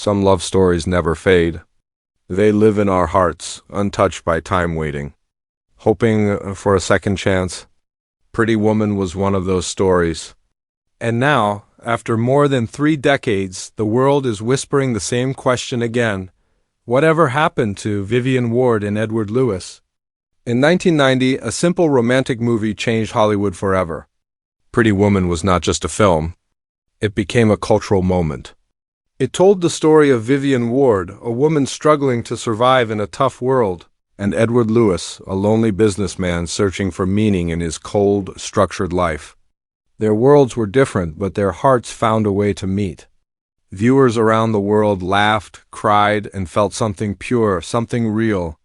Some love stories never fade. They live in our hearts, untouched by time waiting, hoping for a second chance. Pretty Woman was one of those stories. And now, after more than 3 decades, the world is whispering the same question again. Whatever happened to Vivian Ward and Edward Lewis? In 1990, a simple romantic movie changed Hollywood forever. Pretty Woman was not just a film. It became a cultural moment. It told the story of Vivian Ward, a woman struggling to survive in a tough world, and Edward Lewis, a lonely businessman searching for meaning in his cold, structured life. Their worlds were different, but their hearts found a way to meet. Viewers around the world laughed, cried, and felt something pure, something real.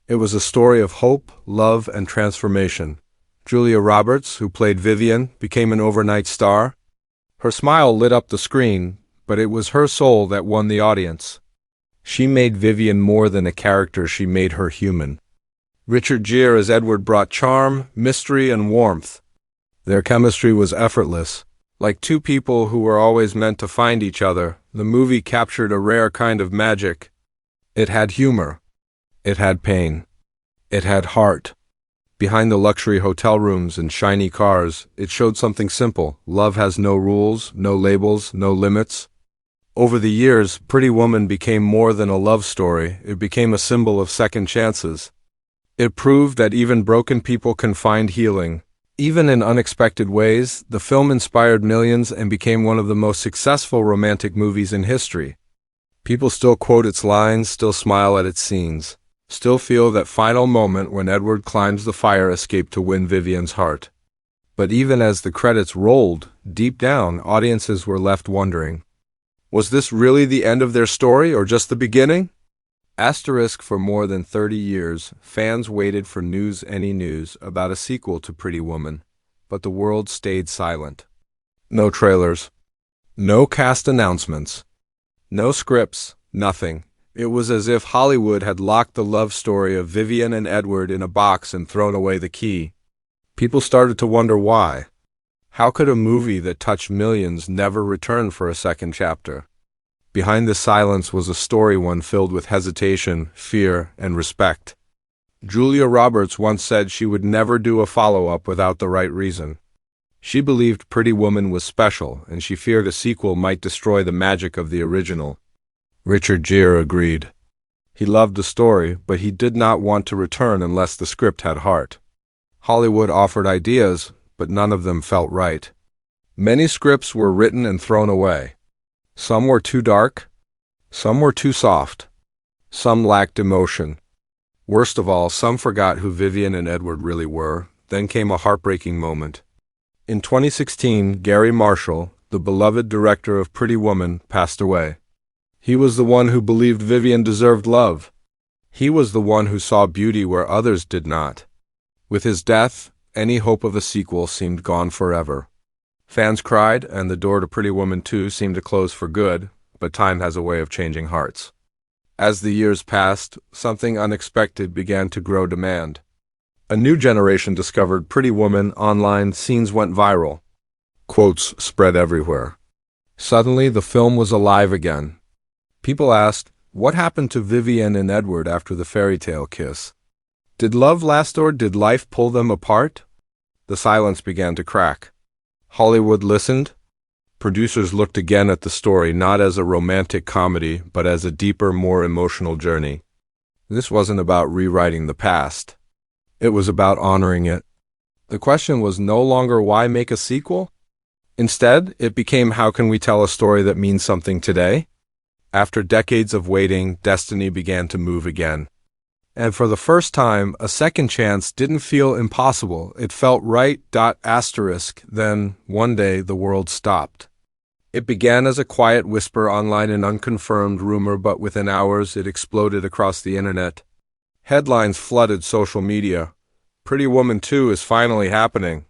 It was a story of hope, love, and transformation. Julia Roberts, who played Vivian, became an overnight star. Her smile lit up the screen, but it was her soul that won the audience. She made Vivian more than a character, she made her human. Richard Gere as Edward brought charm, mystery, and warmth. Their chemistry was effortless. Like two people who were always meant to find each other, the movie captured a rare kind of magic. It had humor. It had pain. It had heart. Behind the luxury hotel rooms and shiny cars, it showed something simple. Love has no rules, no labels, no limits. Over the years, Pretty Woman became more than a love story. It became a symbol of second chances. It proved that even broken people can find healing. Even in unexpected ways, the film inspired millions and became one of the most successful romantic movies in history. People still quote its lines, still smile at its scenes, still feel that final moment when Edward climbs the fire escape to win Vivian's heart. But even as the credits rolled, deep down, audiences were left wondering, was this really the end of their story or just the beginning? For more than 30 years, fans waited for any news about a sequel to Pretty Woman, but the world stayed silent. No trailers, no cast announcements, no scripts, nothing. It was as if Hollywood had locked the love story of Vivian and Edward in a box and thrown away the key. People started to wonder why. How could a movie that touched millions never return for a second chapter? Behind the silence was a story, one filled with hesitation, fear, and respect. Julia Roberts once said she would never do a follow-up without the right reason. She believed Pretty Woman was special, and she feared a sequel might destroy the magic of the original. Richard Gere agreed. He loved the story, but he did not want to return unless the script had heart. Hollywood offered ideas, but none of them felt right. Many scripts were written and thrown away. Some were too dark. Some were too soft. Some lacked emotion. Worst of all, some forgot who Vivian and Edward really were. Then came a heartbreaking moment. In 2016, Gary Marshall, the beloved director of Pretty Woman, passed away. He was the one who believed Vivian deserved love. He was the one who saw beauty where others did not. With his death, any hope of a sequel seemed gone forever. Fans cried, and the door to Pretty Woman 2 seemed to close for good, but time has a way of changing hearts. As the years passed, something unexpected began to grow demand. A new generation discovered Pretty Woman online, scenes went viral. Quotes spread everywhere. Suddenly, the film was alive again. People asked, what happened to Vivian and Edward after the fairy tale kiss? Did love last or did life pull them apart? The silence began to crack. Hollywood listened. Producers looked again at the story not as a romantic comedy, but as a deeper, more emotional journey. This wasn't about rewriting the past. It was about honoring it. The question was no longer why make a sequel? Instead, it became how can we tell a story that means something today? After decades of waiting, destiny began to move again. And for the first time, a second chance didn't feel impossible. It felt right. Then, one day, the world stopped. It began as a quiet whisper online, an unconfirmed rumor, but within hours it exploded across the internet. Headlines flooded social media. Pretty Woman 2 is finally happening.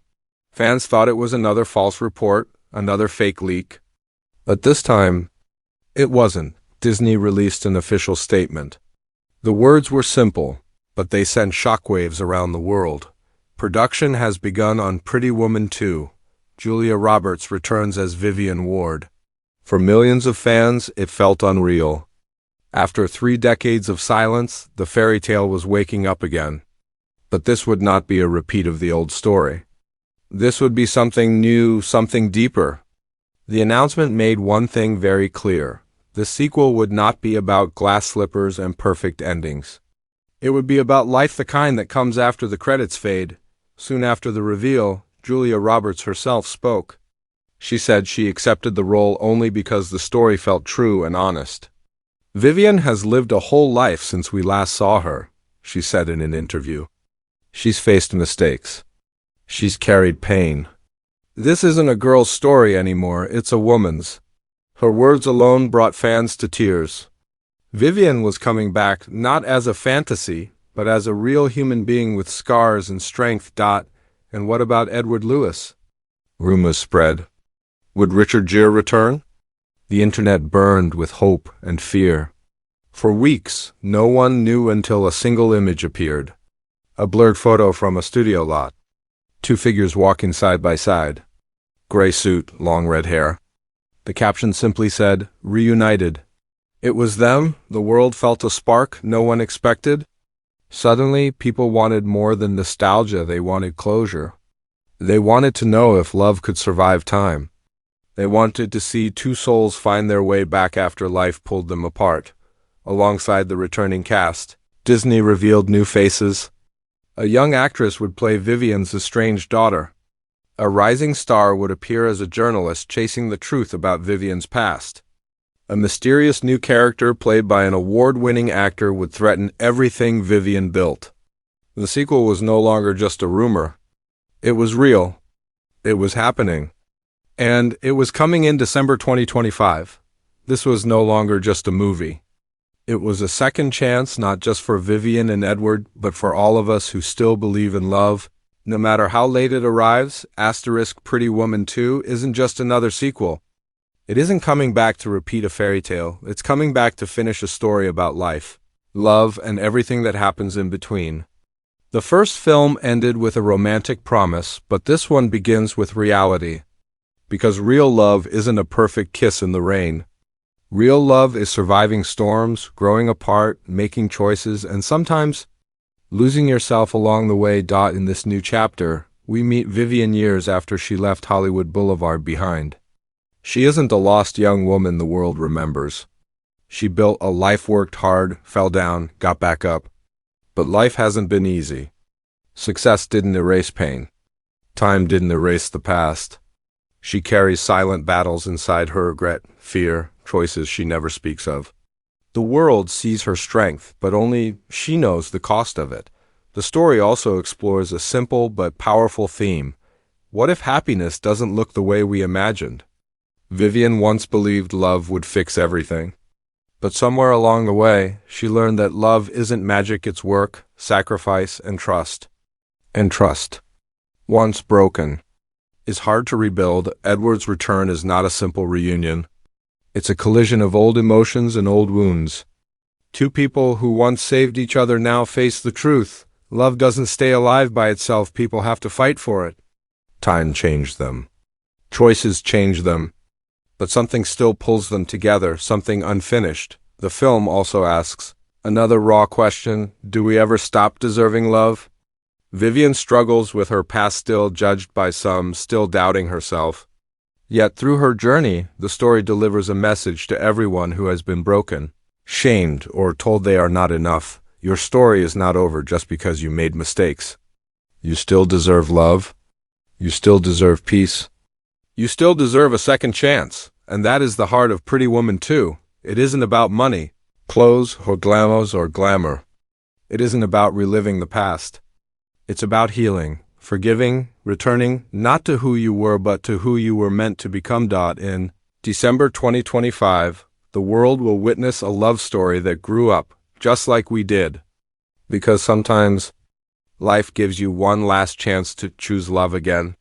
Fans thought it was another false report, another fake leak. But this time, it wasn't. Disney released an official statement. The words were simple, but they sent shockwaves around the world. Production has begun on Pretty Woman 2. Julia Roberts returns as Vivian Ward. For millions of fans, it felt unreal. After 3 decades of silence, the fairy tale was waking up again. But this would not be a repeat of the old story. This would be something new, something deeper. The announcement made one thing very clear. The sequel would not be about glass slippers and perfect endings. It would be about life the kind that comes after the credits fade. Soon after the reveal, Julia Roberts herself spoke. She said she accepted the role only because the story felt true and honest. Vivian has lived a whole life since we last saw her, she said in an interview. She's faced mistakes. She's carried pain. This isn't a girl's story anymore, it's a woman's. Her words alone brought fans to tears. Vivian was coming back not as a fantasy, but as a real human being with scars and strength. And what about Edward Lewis? Rumors spread. Would Richard Gere return? The internet burned with hope and fear. For weeks, no one knew until a single image appeared. A blurred photo from a studio lot. 2 figures walking side by side. Gray suit, long red hair. The caption simply said, "Reunited." It was them. The world felt a spark no one expected. Suddenly, people wanted more than nostalgia, they wanted closure. They wanted to know if love could survive time. They wanted to see 2 souls find their way back after life pulled them apart. Alongside the returning cast, Disney revealed new faces. A young actress would play Vivian's estranged daughter. A rising star would appear as a journalist chasing the truth about Vivian's past. A mysterious new character played by an award-winning actor would threaten everything Vivian built. The sequel was no longer just a rumor. It was real. It was happening. And it was coming in December 2025. This was no longer just a movie. It was a second chance, not just for Vivian and Edward, but for all of us who still believe in love. No matter how late it arrives, Pretty Woman 2 isn't just another sequel. It isn't coming back to repeat a fairy tale. It's coming back to finish a story about life, love, and everything that happens in between. The first film ended with a romantic promise, but this one begins with reality. Because real love isn't a perfect kiss in the rain. Real love is surviving storms, growing apart, making choices, and sometimes losing yourself along the way. In this new chapter, we meet Vivian years after she left Hollywood Boulevard behind. She isn't a lost young woman the world remembers. She built a life, worked hard, fell down, got back up. But life hasn't been easy. Success didn't erase pain. Time didn't erase the past. She carries silent battles inside her, regret, fear, choices she never speaks of. The world sees her strength, but only she knows the cost of it. The story also explores a simple but powerful theme. What if happiness doesn't look the way we imagined? Vivian once believed love would fix everything. But somewhere along the way, she learned that love isn't magic, it's work, sacrifice, and trust. And trust, once broken, is hard to rebuild. Edward's return is not a simple reunion. It's a collision of old emotions and old wounds. 2 people who once saved each other now face the truth. Love doesn't stay alive by itself, people have to fight for it. Time changed them. Choices change them. But something still pulls them together, something unfinished. The film also asks another raw question: do we ever stop deserving love? Vivian struggles with her past, still judged by some, still doubting herself. Yet through her journey, the story delivers a message to everyone who has been broken, shamed, or told they are not enough. Your story is not over just because you made mistakes. You still deserve love. You still deserve peace. You still deserve a second chance. And that is the heart of Pretty Woman 2. It isn't about money, clothes, or glamour. It isn't about reliving the past. It's about healing, forgiving, returning, not to who you were, but to who you were meant to become. In December 2025, the world will witness a love story that grew up, just like we did. Because sometimes, life gives you one last chance to choose love again.